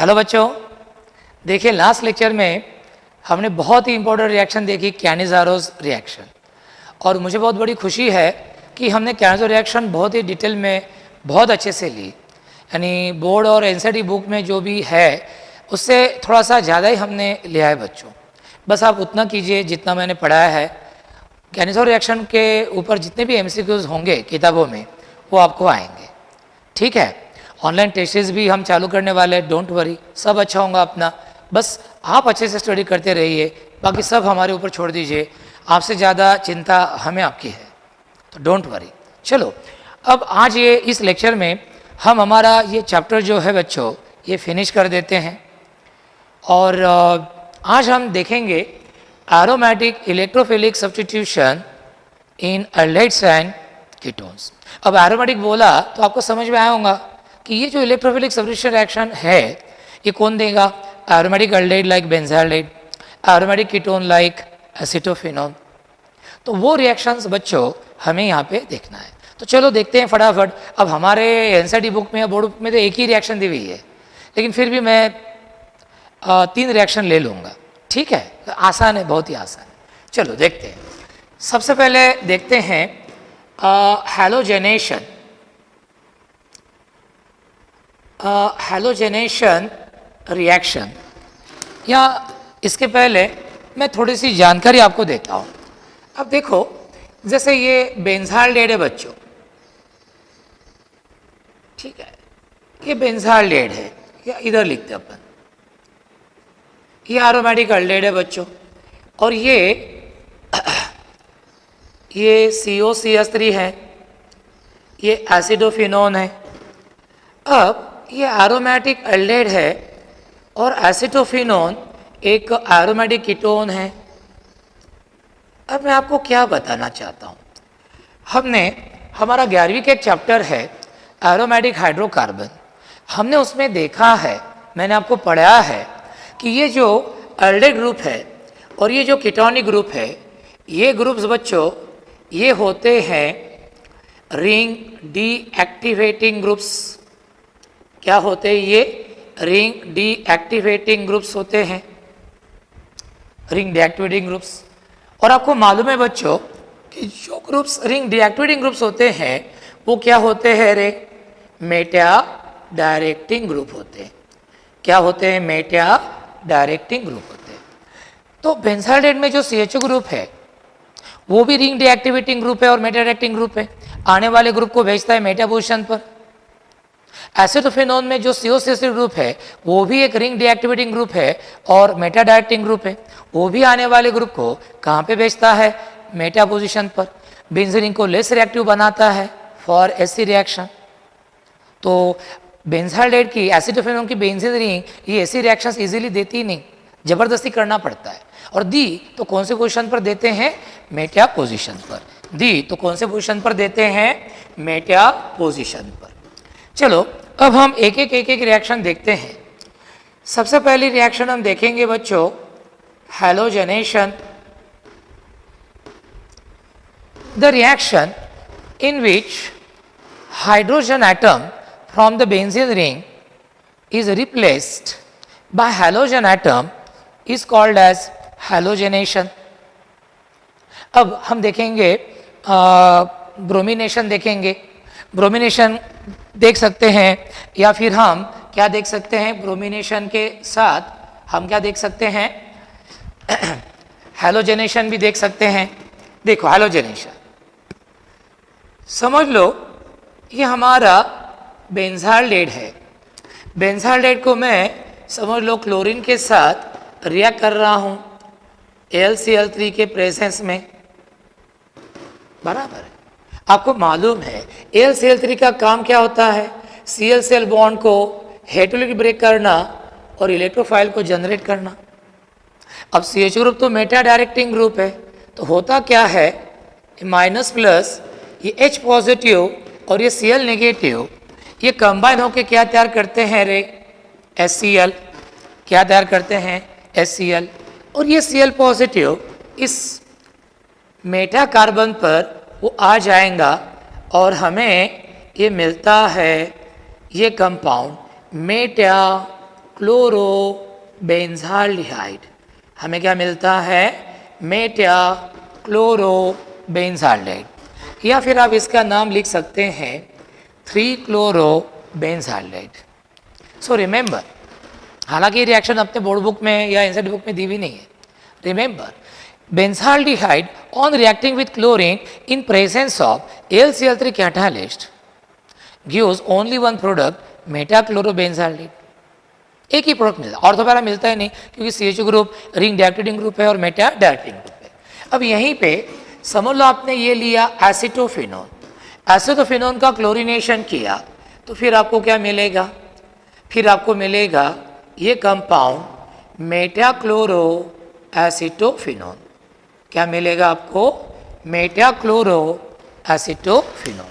Hello बच्चों, देखिए last lecture में हमने बहुत ही इंपॉर्टेंट रिएक्शन देखी, कैनिज़ारोस रिएक्शन। और मुझे बहुत बड़ी खुशी है कि हमने कैनिज़ारो रिएक्शन बहुत ही डिटेल में बहुत अच्छे से ली, यानी बोर्ड और एनसीईआरटी बुक में जो भी है उससे थोड़ा सा ज़्यादा ही हमने लिया है बच्चों। बस आप उतना कीजिए जितना मैंने पढ़ाया है। कैनिज़ारो रिएक्शन के ऊपर जितने भी एमसीक्यूज़ होंगे किताबों में वो आपको आएंगे, ठीक है। ऑनलाइन टेस्टेस भी हम चालू करने वाले हैं, डोंट वरी, सब अच्छा होगा अपना। बस आप अच्छे से स्टडी करते रहिए, बाकी सब हमारे ऊपर छोड़ दीजिए। आपसे ज़्यादा चिंता हमें आपकी है, तो डोंट वरी। चलो अब आज ये इस लेक्चर में हम हमारा ये चैप्टर जो है बच्चों ये फिनिश कर देते हैं। और आज हम देखेंगे aromatic electrophilic substitution in aldehydes and ketones. अब एरोमेटिक बोला तो आपको समझ में आया होगा कि ये जो इलेक्ट्रोफिलिक सब्स्टिट्यूशन रिएक्शन है ये कौन देगा? Aromatic aldehyde like benzaldehyde, aromatic ketone like acetophenone. तो वो रिएक्शंस बच्चों हमें यहाँ पे देखना है। तो चलो देखते हैं फटाफट। अब हमारे एनसीईआरटी बुक में या बोर्ड बुक में तो एक ही रिएक्शन दी हुई है, लेकिन फिर भी मैं 3 रिएक्शन ले लूँगा, ठीक है। आसान है, बहुत ही आसान है। चलो देखते हैं। सबसे पहले देखते हैं हैलोजेनेशन। हैलोजेनेशन रिएक्शन, या इसके पहले मैं थोड़ी सी जानकारी आपको देता हूँ। अब देखो, जैसे ये बेंजाल्डेहाइड है बच्चों, ठीक है, ये बेंजाल्डेहाइड है, या इधर लिखते हैं अपन, ये एरोमेटिक एल्डिहाइड है बच्चों, और ये COCH3 है, ये एसिडोफिनोन है। अब ये एरोमेटिक एल्डिहाइड है और एसिटोफिनोन एक एरोमेटिक कीटोन है। अब मैं आपको क्या बताना चाहता हूँ, हमने हमारा 11वीं का एक चैप्टर है एरोमेटिक हाइड्रोकार्बन, हमने उसमें देखा है, मैंने आपको पढ़ाया है कि ये जो एल्डिहाइड ग्रुप है और ये जो कीटोनिक ग्रुप है, ये ग्रुप्स बच्चों ये होते हैं रिंग डीएक्टिवेटिंग ग्रुप्स। क्या होते हैं ये? रिंग डीएक्टिवेटिंग ग्रुप्स होते हैं, रिंग डीएक्टिवेटिंग ग्रुप्स। और आपको मालूम है बच्चों कि जो ग्रुप्स रिंग डीएक्टिवेटिंग ग्रुप्स होते हैं वो क्या होते हैं रे? मेटा डायरेक्टिंग ग्रुप होते हैं। क्या होते हैं? मेटा डायरेक्टिंग ग्रुप होते हैं। तो बेंजाल्डेहाइड में जो CHO ग्रुप है वो भी रिंग डीएक्टिवेटिंग ग्रुप है और मेटा डायरेक्टिंग ग्रुप है, आने वाले ग्रुप को भेजता है मेटा पोजीशन पर। एसिटोफिनोन में जो COCH3 ग्रुप है वो भी एक रिंग डीएक्टिवेटिंग ग्रुप है और मेटा डायरेक्टिंग ग्रुप है, वो भी आने वाले ग्रुप को कहाँ पे भेजता है? मेटा पोजीशन पर। बेंजीन को लेस रिएक्टिव बनाता है फॉर एसी रिएक्शन। तो बेंजाल्डेहाइड की, एसिटोफिनोन की बेंजीन रिंग ये ऐसी रिएक्शंस इजीली देती ही नहीं, जबरदस्ती करना पड़ता है। और दी तो कौन से पोजीशन पर देते हैं? मेटा पोजीशन पर। दी तो कौन से पोजीशन पर देते हैं? मेटा पोजीशन पर। चलो अब हम एक एक रिएक्शन देखते हैं। सबसे पहली रिएक्शन हम देखेंगे बच्चों halogenation, the reaction in which hydrogen atom from the benzene ring is replaced by halogen atom is called as halogenation. अब हम देखेंगे ब्रोमिनेशन देखेंगे। ब्रोमिनेशन देख सकते हैं, या फिर हम क्या देख सकते हैं? ब्रोमिनेशन के साथ हम क्या देख सकते हैं? हैलोजेनेशन भी देख सकते हैं। देखो हैलोजेनेशन, समझ लो ये हमारा बेंजाल्डेहाइड है। बेंजाल्डेहाइड को मैं समझ लो क्लोरीन के साथ रिएक्ट कर रहा हूँ AlCl3 के प्रेजेंस में, बराबर है। आपको मालूम है AlCl3 का काम क्या होता है? Cl बॉन्ड को हेटेरोलिक ब्रेक करना और इलेक्ट्रोफाइल को जनरेट करना। अब CH ग्रुप तो मेटा डायरेक्टिंग ग्रुप है, तो होता क्या है? माइनस प्लस ये H पॉजिटिव और ये Cl नेगेटिव ये कंबाइन होकर क्या तैयार करते हैं रे? HCl। क्या तैयार करते हैं? HCl। और ये Cl पॉजिटिव इस मेटा कार्बन पर वो आ जाएगा और हमें ये मिलता है ये कंपाउंड मेटा क्लोरोबेंजाल्डिहाइड, हमें क्या मिलता है, मेटा क्लोरोबेंजाल्डेहाइड, या फिर आप इसका नाम लिख सकते हैं 3-क्लोरोबेंजाल्डेहाइड। सो रिमेंबर, हालांकि ये रिएक्शन अपने बोर्ड बुक में या एनसीईआरटी बुक में दी भी नहीं है। Remember, benzaldehyde on reacting with chlorine in presence of AlCl3 catalyst gives only one product, metachlorobenzaldehyde. एक ही प्रोडक्ट मिलता है, ऑर्थोपैरा मिलता है नहीं, क्योंकि CH group ring directed group है और मेटा डायरेक्टेड ग्रुप है। अब यहीं पे समझ लो आपने ये लिया एसिटोफिनोन, एसिटोफिनोन का क्लोरीनेशन किया तो फिर आपको क्या मिलेगा, फिर आपको मिलेगा ये कंपाउंड मेटाक्लोरो एसिटोफिनोन। क्या मिलेगा आपको, metachloro acetophenone.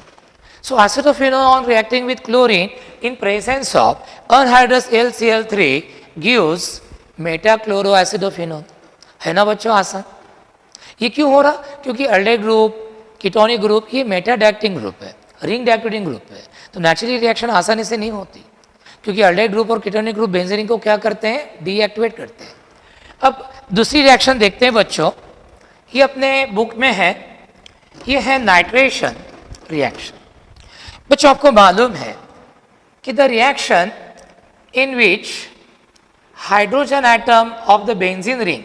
So acetophenone on reacting with chlorine in presence of anhydrous AlCl3 gives metachloroacidophenone। है ना बच्चों आसान। ये क्यों हो रहा, क्योंकि अल्डेहाइड ग्रुप, कीटोनिक ग्रुप ये मेटा डायरेक्टिंग ग्रुप है, रिंग डायरेक्टेड ग्रुप है, तो नेचुरली रिएक्शन आसानी से नहीं होती, क्योंकि अल्डेहाइड ग्रुप और कीटोनिक ग्रुप बेंजीन को क्या करते हैं, डीएक्टिवेट करते हैं। अब दूसरी रिएक्शन देखते हैं बच्चों, ये अपने बुक में है, ये है नाइट्रेशन रिएक्शन। बच्चों आपको मालूम है कि the reaction in which hydrogen atom of the benzene ring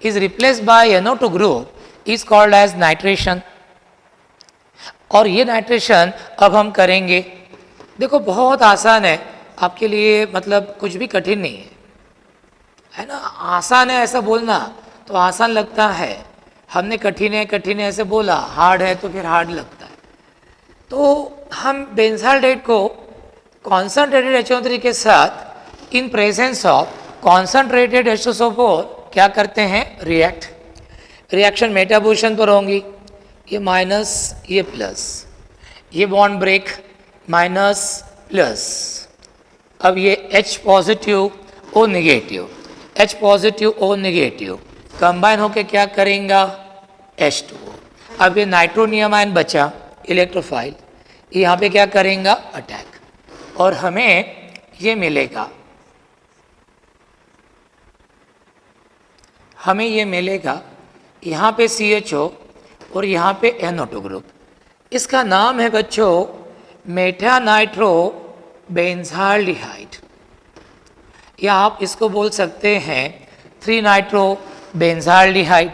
is replaced by NO2 group is called as nitration. और ये नाइट्रेशन अब हम करेंगे, देखो बहुत आसान है आपके लिए, मतलब कुछ भी कठिन नहीं है ना। आसान है ऐसा बोलना तो आसान लगता है, हमने कठिन है ऐसे बोला, हार्ड है तो फिर हार्ड लगता है। तो हम बेंजाल्डेहाइड को कॉन्सनट्रेटेड HO3 के साथ इन प्रेजेंस ऑफ कॉन्सनट्रेटेड H2SO4 क्या करते हैं, रिएक्शन मेटाबोशन पर होंगी, ये माइनस ये प्लस, ये बॉन्ड ब्रेक माइनस प्लस, अब ये H positive O negative, H positive O negative combine होके क्या करेंगे, H2O। अब ये नाइट्रोनियम आयन बचा इलेक्ट्रोफाइल, यहाँ पे क्या करेंगे, अटैक, और हमें ये मिलेगा, यहाँ पे CHO और यहाँ पे NO2 ग्रुप। इसका नाम है बच्चों मेटा नाइट्रो बेंजाल्डिहाइड, या आप इसको बोल सकते हैं three nitro benzaldehyde.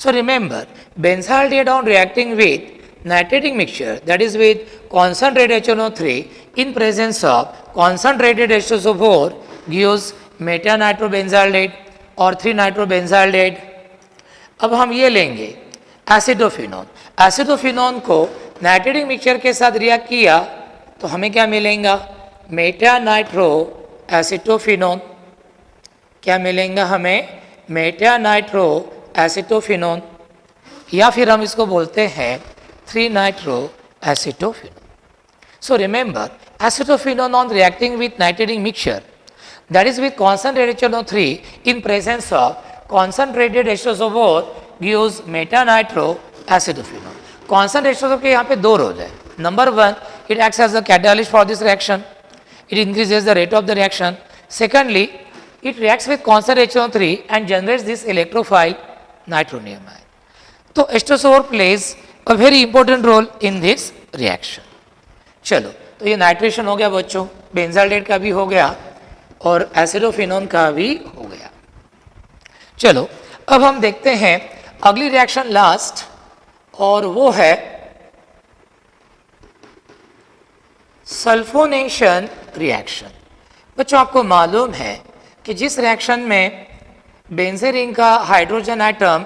So remember, benzaldehyde on reacting with nitrating mixture, that is with concentrated HNO3 in presence of concentrated H2SO4 gives metanitrobenzaldehyde और 3-nitrobenzaldehyde। अब हम ये लेंगे एसिडोफिनोन, एसिडोफिनोन को नाइट्रेटिंग मिक्सचर के साथ रिएक्ट किया तो हमें क्या मिलेगा, मेटानाइट्रो एसिटोफिनोन। क्या मिलेगा हमें, मेटानाइट्रो एसिटोफिनोन, या फिर हम इसको बोलते हैं 3-nitroacetophenone। So remember, acetophenone on reacting with nitrating mixture, that is with concentrated HNO3 in presence of concentrated H2SO4 gives metanitroacetophenone। Concentrated H2SO4 के यहाँ पे दो रोल है। Number 1, it acts as a catalyst for this reaction, it increases the rate of the reaction. Secondly, it reacts with concentrated HNO3 and generates this electrophile nitronium ion। तो H2SO4 plays a very important role in this reaction। चलो, तो ये nitration हो गया बच्चों, बेंजाल्डेहाइड का भी हो गया और एसिडोफिनोन का भी हो गया। चलो अब हम देखते हैं अगली रिएक्शन लास्ट, और वो है सल्फोनेशन रिएक्शन। बच्चों आपको मालूम है कि जिस रिएक्शन में बेंजीन रिंग का हाइड्रोजन एटम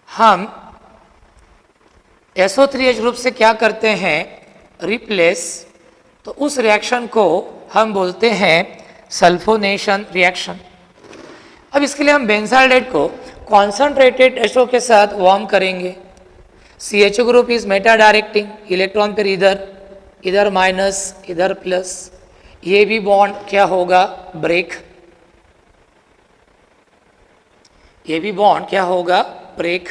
हम SO3H ग्रुप से क्या करते हैं, रिप्लेस, तो उस रिएक्शन को हम बोलते हैं सल्फोनेशन रिएक्शन। अब इसके लिए हम बेंजाल्डेहाइड को कॉन्सनट्रेटेड HO के साथ वार्म करेंगे। CHO group is Meta directing, electron पर इधर माइनस इधर प्लस, ये भी बॉन्ड क्या होगा, ब्रेक, ये भी बॉन्ड क्या होगा, ब्रेक।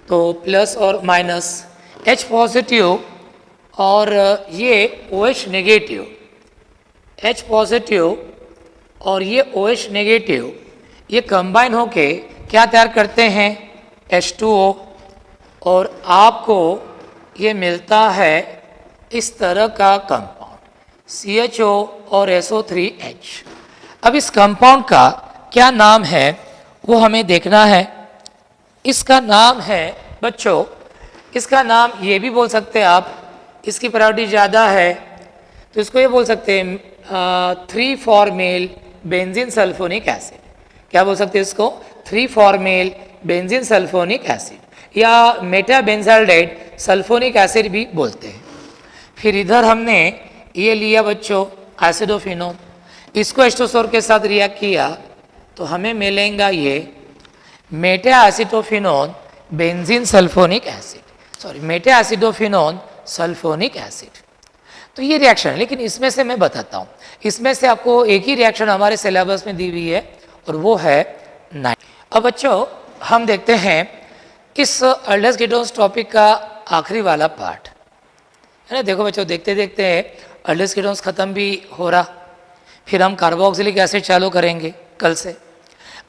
तो प्लस और माइनस, H पॉजिटिव और ये OH नेगेटिव H पॉजिटिव और ये OH नेगेटिव ये कंबाइन होके क्या तैयार करते हैं, H2O, और आपको ये मिलता है इस तरह का कंपाउंड CHO और SO3H। अब इस कंपाउंड का क्या नाम है वो हमें देखना है। इसका नाम है बच्चों, इसका नाम ये भी बोल सकते हैं आप, इसकी प्रायोरिटी ज़्यादा है तो इसको ये बोल सकते हैं 3-फॉर्मेल बेंजीन सल्फोनिक एसिड। क्या बोल सकते हैं इसको, 3-फॉर्मेल बेंजीन सल्फोनिक एसिड या मेटा बेंजाल्डेट सल्फोनिक एसिड भी बोलते हैं। फिर इधर हमने ये लिया बच्चों एसिडोफिनोन, इसको एस्टोसोर के साथ रिएक्ट किया तो हमें मिलेगा ये meta acetophenone benzene sulphonic acid, sorry meta acetophenone sulphonic acid. तो ये रिएक्शन है, लेकिन इसमें से मैं बताता हूँ, इसमें से आपको एक ही रिएक्शन हमारे सिलेबस में दी हुई है और वो है 9। अब बच्चों हम देखते हैं इस अल्डेस कीटोन्स टॉपिक का आखिरी वाला पार्ट है ना। देखो बच्चों देखते देखते अल्डेस कीटोन्स खत्म भी हो रहा, फिर हम कार्बोक्सिलिक एसिड चालू करेंगे कल से।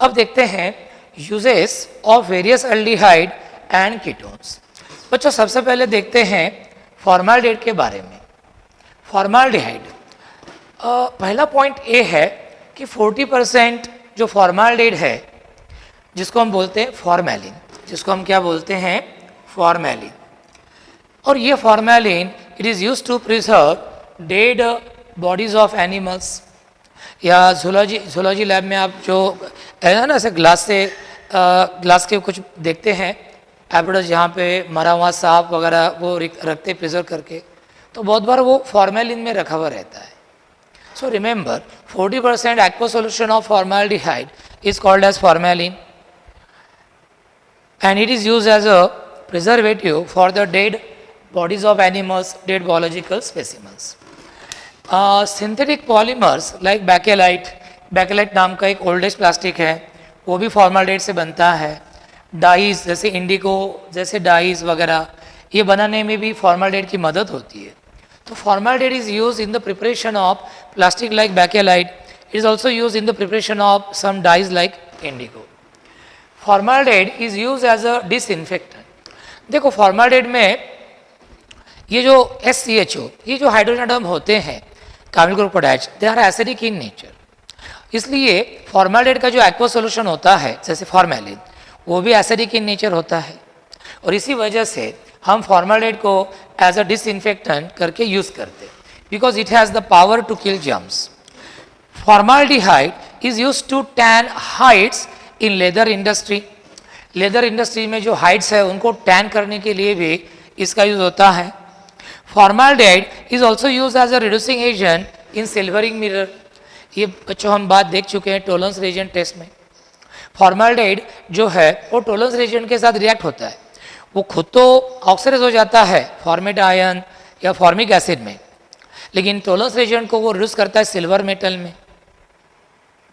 अब देखते हैं uses of various aldehyde and ketones. बच्चों सबसे पहले देखते हैं फॉर्माल्डिहाइड के बारे में। फॉर्माल्डिहाइड पहला पॉइंट ये है कि 40% जो फॉर्माल्डिहाइड है जिसको हम बोलते हैं फॉर्मेलिन, जिसको हम क्या बोलते हैं फॉर्मेलिन, और ये formalin it is used to preserve dead bodies of animals, या जूलॉजी लैब में आप जो है ना ऐसे ग्लास के कुछ देखते हैं एपरेटस जहाँ पे मरा हुआ सांप वगैरह वो रखते प्रिजर्व करके, तो बहुत बार वो फॉर्मेलिन में रखा हुआ रहता है। So remember 40% aqueous solution of formaldehyde is called as formalin and it is used as a preservative for the dead bodies of animals, dead biological specimens. Synthetic polymers like bakelite नाम का एक oldest plastic है, वो भी formaldehyde से बनता है। Dies जैसे इंडिगो जैसे डाइज वगैरह ये बनाने में भी फॉर्माल्डिहाइड की मदद होती है। तो formaldehyde is use in the preparation of plastic like bakelite, it is also use in the preparation of some dyes like indigo. Formaldehyde is use as a disinfectant. देखो फॉर्माल्डिहाइड में ये जो SCHO ये जो हाइड्रोजन एटम होते हैं carbonyl group पोटैश, they are acidic in nature, इसलिए फॉर्माल्डिहाइड का जो एक्वा सॉल्यूशन होता है जैसे फॉर्मेलिन वो भी एसिडिक इन नेचर होता है, और इसी वजह से हम फॉर्माल्डिहाइड को एज अ डिसइंफेक्टेंट करके यूज़ करते हैं because it has the power to kill germs. Formaldehyde is use to tan hides in leather industry. Leather industry में जो हाइड्स है उनको टैन करने के लिए भी इसका यूज होता है। Formaldehyde is also use as a reducing agent in silvering mirror. ये बच्चों हम बात देख चुके हैं टोलेंस रिएजेंट टेस्ट में। फॉर्माल्डिहाइड जो है वो टोलेंस रिएजेंट के साथ रिएक्ट होता है, वो खुद तो ऑक्सीडाइज हो जाता है फॉर्मेट आयन या फॉर्मिक एसिड में, लेकिन टोलेंस रिएजेंट को वो रिड्यूस करता है सिल्वर मेटल में,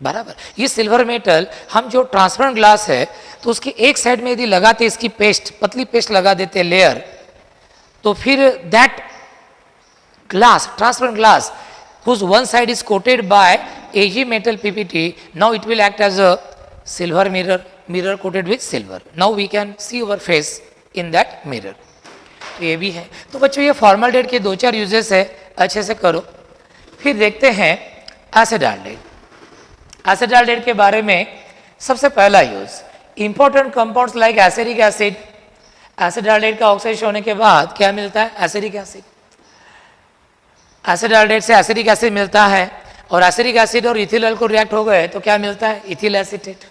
बराबर। ये सिल्वर मेटल हम जो ट्रांसपेरेंट ग्लास है तो उसकी एक साइड में यदि लगाते इसकी पेस्ट, पतली पेस्ट लगा देते लेयर, तो फिर that glass, transparent glass whose one side is coated by Ag metal PPT, now it will act as a silver mirror coated with silver. Now we can see our face in that mirror. तो ये भी है। तो बच्चों ये formaldehyde के 2-4 uses है, अच्छे से करो। फिर देखते हैं एसिडाल्डेहाइड। एसिडाल्डेहाइड के बारे में सबसे पहला use important compounds like acetic acid. Acetaldehyde का ऑक्सीडेशन होने के बाद क्या मिलता है, एसिडिक एसिड। एसिडाल्डेहाइड से एसिडिक एसिड मिलता है, और एसिडिक एसिड और इथिल अल्कोहल रिएक्ट हो गए तो क्या मिलता है, इथिल एसीटेट।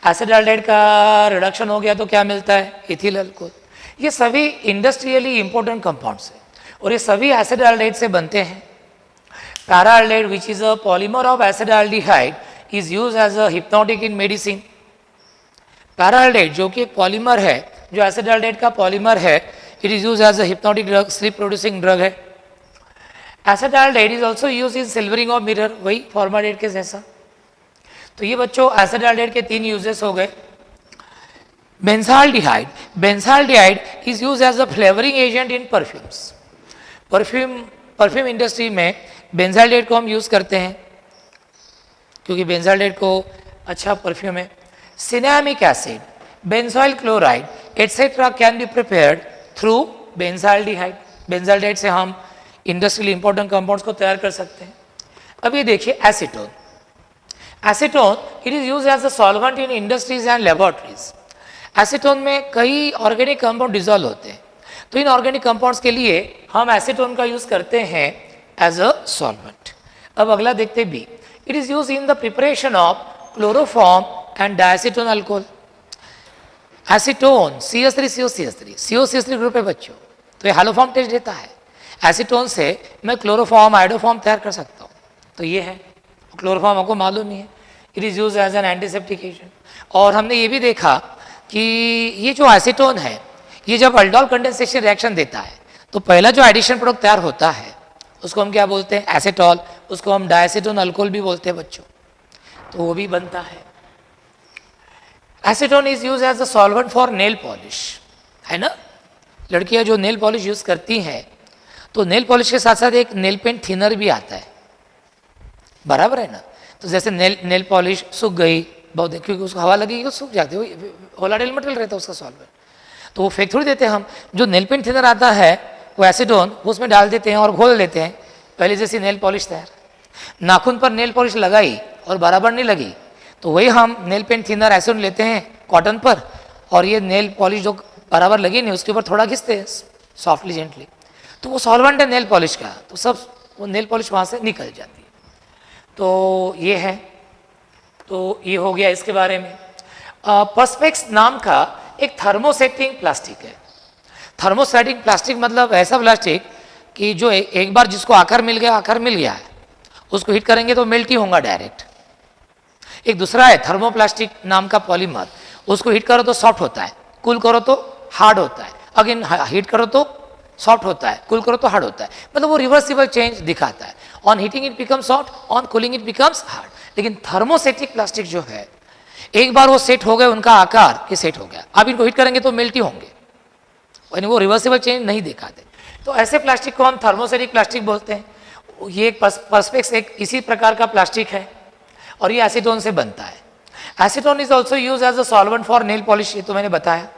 एसिडाल्डेहाइड का रिडक्शन हो गया तो क्या मिलता है, इथिल अल्कोहल। ये सभी इंडस्ट्रियली इंपॉर्टेंट कंपाउंड्स हैं और ये सभी एसिडाल्डेहाइड से बनते हैं। Paraldehyde which is a polymer of acetaldehyde is use as a hypnotic in medicine. Paraldehyde जो कि एक पॉलीमर है, जो एसिडाल्डेहाइड का पॉलीमर है, it is use as a hypnotic drug, sleep producing drug है। Acetaldehyde is also use in silvering of mirror, वही formaldehyde के जैसा। तो ये बच्चों एसिडाल्डेहाइड के 3 यूजेस हो गए। Benzaldehyde, benzaldehyde is use as a flavouring agent in perfumes. Perfume industry में बेंजाल्डेट को हम यूज़ करते हैं क्योंकि बेंजाल्डेट को अच्छा परफ्यूम है। Cinnamic acid, benzoyl chloride etcetera can be prepared through benzaldehyde. Benzaldehyde से हम इंडस्ट्रियल इंपॉर्टेंट कंपाउंड्स को तैयार कर सकते हैं। अब ये देखिए acetone. Acetone it is use as a solvent in industries and laboratories. Acetone में कई ऑर्गेनिक कंपाउंड डिजोल्व होते हैं, तो इन ऑर्गेनिक कंपाउंड्स के लिए हम एसीटोन का यूज करते हैं एज अ सॉल्वेंट। अब अगला देखते भी, it is use in the preparation of chloroform and diacetone alcohol. Acetone CH3COCH3 group है बच्चों, तो ये हाइलोफॉर्म टेस्ट देता है। एसीटोन से मैं क्लोरोफॉर्म आइडोफॉर्म तैयार कर सकता हूँ, तो ये है। क्लोरोफॉर्म आपको मालूम ही है, it is use as an antiseptic agent. और हमने ये भी देखा कि ये जो एसीटोन है, ये जब अल्डोल कंडेंसेशन रिएक्शन देता है तो पहला जो एडिशन प्रोडक्ट तैयार होता है उसको हम क्या बोलते हैं, एसीटॉल। उसको हम डायसीटोन अल्कोहल भी बोलते हैं बच्चों, तो वो भी बनता है। Acetone is use as a solvent for nail polish, है ना। लड़कियां जो नेल पॉलिश यूज करती हैं, तो नेल पॉलिश के साथ साथ एक नेल पेंट थिनर भी आता है, बराबर है ना। तो जैसे नेल पॉलिश सूख गई बहुत, क्योंकि उसको हवा लगेगी तो सूख जाती है, वोलाटाइल मटेरियल रहता है उसका सॉल्वेंट, तो वो फेंक थोड़ी देते हैं हम। जो नेल पेंट थिनर आता है वो एसीटोन, वो उसमें डाल देते हैं और घोल देते हैं, पहले जैसी नेल पॉलिश तैयार। नाखून पर नेल पॉलिश लगाई और बराबर नहीं लगी, तो वही हम नेल पेंट थिनर एसीटोन लेते हैं कॉटन पर, और ये नेल पॉलिश जो बराबर लगी नहीं उसके ऊपर थोड़ा घिसते हैं सॉफ्टली जेंटली, तो वो सॉल्वेंट है नेल पॉलिश का, तो सब वो नेल पॉलिश वहाँ से निकल जाती है। तो ये है, तो ये हो गया इसके बारे में। पर्सपेक्स नाम का एक थर्मोसेटिंग प्लास्टिक है। थर्मोसेटिंग प्लास्टिक मतलब ऐसा प्लास्टिक कि जो एक बार जिसको आकार मिल गया है, उसको हीट करेंगे तो मेल्ट ही होगा डायरेक्ट। एक दूसरा है थर्मोप्लास्टिक नाम का पॉलीमर, उसको हीट करो तो सॉफ्ट होता है, कूल करो तो हार्ड होता है, अगेन हीट करो तो सॉफ्ट होता है, कूल करो तो हार्ड होता है, मतलब वो रिवर्सिबल चेंज दिखाता है। On heating it becomes soft, on cooling it becomes hard. लेकिन थर्मोसेटिक प्लास्टिक जो है, एक बार वो सेट हो गए, उनका आकार ये सेट हो गया, अब इनको हीट करेंगे तो मेल्ट ही होंगे, यानी वो रिवर्सिबल चेंज नहीं दिखाते। तो ऐसे प्लास्टिक को हम थर्मोसेटिक प्लास्टिक बोलते हैं। ये एक पर्सपेक्स एक इसी प्रकार का प्लास्टिक है और ये एसीटोन से बनता है। Acetone is also use as a solvent for nail polish, ये तो मैंने बताया।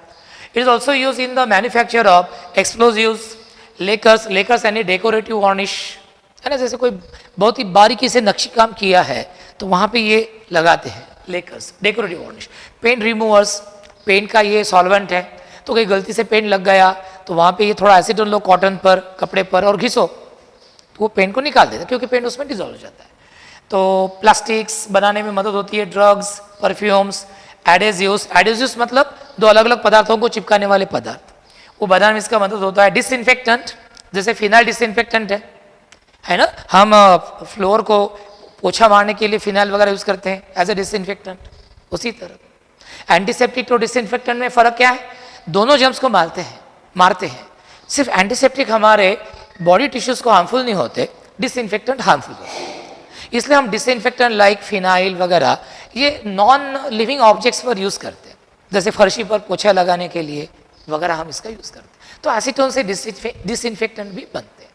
It is also use in the manufacture of explosives, lacquers यानी डेकोरेटिव वार्निश, है ना। जैसे कोई बहुत ही बारीकी से नक्शी काम किया है तो वहाँ पे ये लगाते हैं lacquers, decorative varnish. Paint removers, paint का ये सॉल्वेंट है, तो कहीं गलती से पेंट लग गया तो वहाँ पे ये थोड़ा एसीटोन लो कॉटन पर, कपड़े पर और घिसो, तो वो पेंट को निकाल देता है क्योंकि पेंट उसमें डिजोल्व हो जाता है। तो प्लास्टिक्स बनाने में मदद होती है, ड्रग्स, परफ्यूम्स, एडेजिव्स मतलब दो अलग अलग पदार्थों को चिपकाने वाले पदार्थ, वो बनाने में इसका मदद होता है। डिसइंफेक्टेंट, जैसे फिनाइल डिसइंफेक्टेंट है ना, हम फ्लोर को पोछा मारने के लिए फिनाइल वगैरह यूज करते हैं एज ए डिसइंफेक्टेंट। उसी तरह एंटीसेप्टिक और डिसइंफेक्टेंट में फर्क क्या है, दोनों जर्म्स को मारते हैं। सिर्फ एंटीसेप्टिक हमारे बॉडी टिश्यूज को हार्मफुल नहीं होते, डिसइंफेक्टेंट हार्मफुल होते हैं। इसलिए हम डिसइंफेक्टेंट लाइक फिनाइल वगैरह ये नॉन लिविंग ऑब्जेक्ट्स पर यूज करते हैं, जैसे फर्शी पर पोछा लगाने के लिए वगैरह हम इसका यूज करते हैं। तो एसीटोन से डिसइंफेक्टेंट भी बनते हैं।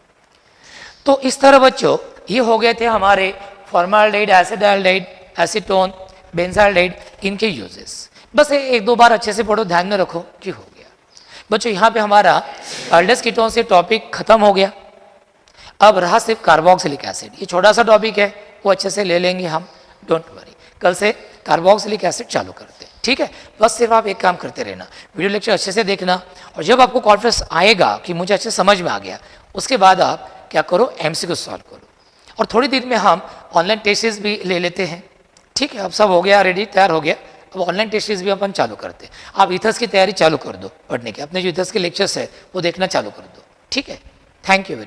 तो इस तरह बच्चों ये हो गए थे हमारे फॉर्माल्डिहाइड, एसिडाल्डिहाइड, एसीटोन, बेंजाल्डिहाइड, इनके यूजेस। बस एक दो बार अच्छे से पढ़ो, ध्यान में रखो कि हो गया। बच्चों यहाँ पे हमारा एल्डेस कीटोन से टॉपिक खत्म हो गया। अब रहा सिर्फ कार्बोक्सिलिक एसिड, ये छोटा सा टॉपिक है, वो अच्छे से ले लेंगे हम, डोंट वरी। कल से कार्बोक्सिलिक एसिड चालू करते हैं, ठीक है। बस सिर्फ आप एक काम करते रहना, वीडियो लेक्चर अच्छे से देखना, और जब आपको कॉन्फिडेंस आएगा कि मुझे अच्छे समझ में आ गया, उसके बाद आप क्या करो, एमसीक्यू सॉल्व करो। और थोड़ी देर में हम ऑनलाइन टेस्ट्स भी ले लेते हैं, ठीक है। अब सब हो गया, रेडी, तैयार हो गया। अब ऑनलाइन टेस्ट्स भी अपन चालू करते हैं। आप इथर्स की तैयारी चालू कर दो पढ़ने की, अपने जो इथर्स के लेक्चर्स है वो देखना चालू कर दो, ठीक है। Thank you very much.